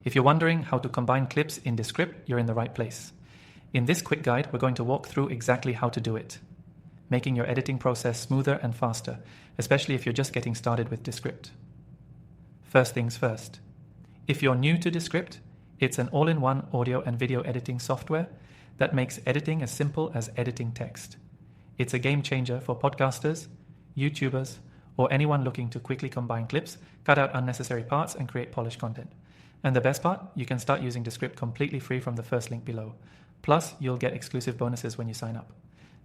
If you're wondering how to combine clips in Descript, you're in the right place. In this quick guide, we're going to walk through exactly how to do it, making your editing process smoother and faster, especially if you're just getting started with Descript. First things first. If you're new to Descript, it's an all-in-one audio and video editing software that makes editing as simple as editing text. It's a game changer for podcasters, YouTubers, or anyone looking to quickly combine clips, cut out unnecessary parts, and create polished content. And the best part, you can start using Descript completely free from the first link below. Plus, you'll get exclusive bonuses when you sign up.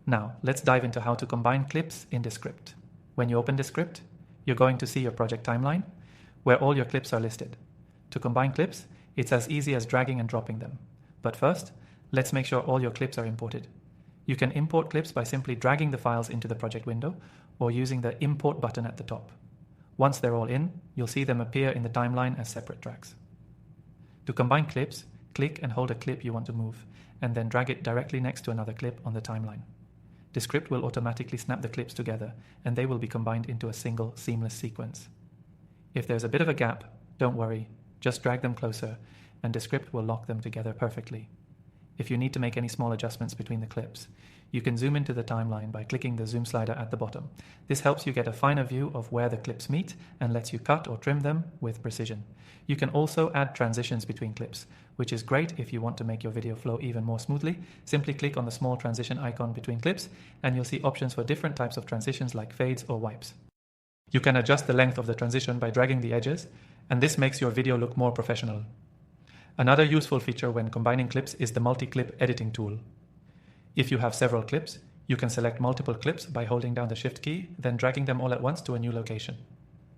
Now, let's dive into how to combine clips in Descript. When you open Descript, you're going to see your project timeline, where all your clips are listed. To combine clips, it's as easy as dragging and dropping them. But first, let's make sure all your clips are imported. You can import clips by simply dragging the files into the project window or using the Import button at the top. Once they're all in, you'll see them appear in the timeline as separate tracks. To combine clips, click and hold a clip you want to move, and then drag it directly next to another clip on the timeline. Descript will automatically snap the clips together, and they will be combined into a single, seamless sequence. If there's a bit of a gap, don't worry, just drag them closer, and Descript will lock them together perfectly. If you need to make any small adjustments between the clips, you can zoom into the timeline by clicking the zoom slider at the bottom. This helps you get a finer view of where the clips meet and lets you cut or trim them with precision. You can also add transitions between clips, which is great if you want to make your video flow even more smoothly. Simply click on the small transition icon between clips and you'll see options for different types of transitions like fades or wipes. You can adjust the length of the transition by dragging the edges, and this makes your video look more professional. Another useful feature when combining clips is the multi-clip editing tool. If you have several clips, you can select multiple clips by holding down the Shift key, then dragging them all at once to a new location.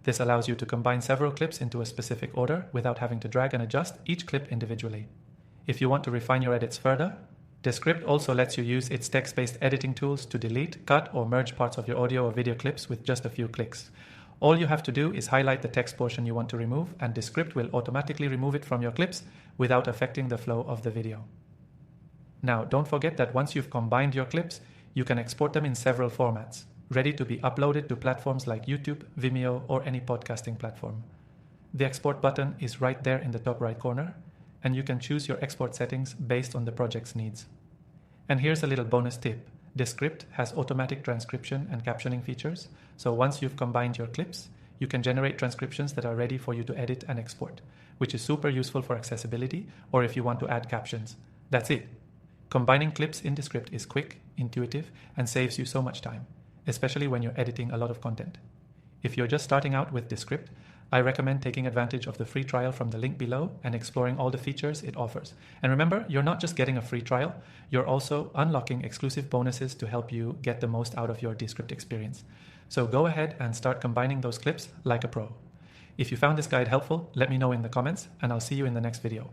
This allows you to combine several clips into a specific order without having to drag and adjust each clip individually. If you want to refine your edits further, Descript also lets you use its text-based editing tools to delete, cut, or merge parts of your audio or video clips with just a few clicks. All you have to do is highlight the text portion you want to remove, and Descript will automatically remove it from your clips without affecting the flow of the video. Now, don't forget that once you've combined your clips, you can export them in several formats, ready to be uploaded to platforms like YouTube, Vimeo, or any podcasting platform. The export button is right there in the top right corner, and you can choose your export settings based on the project's needs. And here's a little bonus tip. Descript has automatic transcription and captioning features, so once you've combined your clips, you can generate transcriptions that are ready for you to edit and export, which is super useful for accessibility or if you want to add captions. That's it. Combining clips in Descript is quick, intuitive, and saves you so much time, especially when you're editing a lot of content. If you're just starting out with Descript, I recommend taking advantage of the free trial from the link below and exploring all the features it offers. And remember, you're not just getting a free trial, you're also unlocking exclusive bonuses to help you get the most out of your Descript experience. So go ahead and start combining those clips like a pro. If you found this guide helpful, let me know in the comments, and I'll see you in the next video.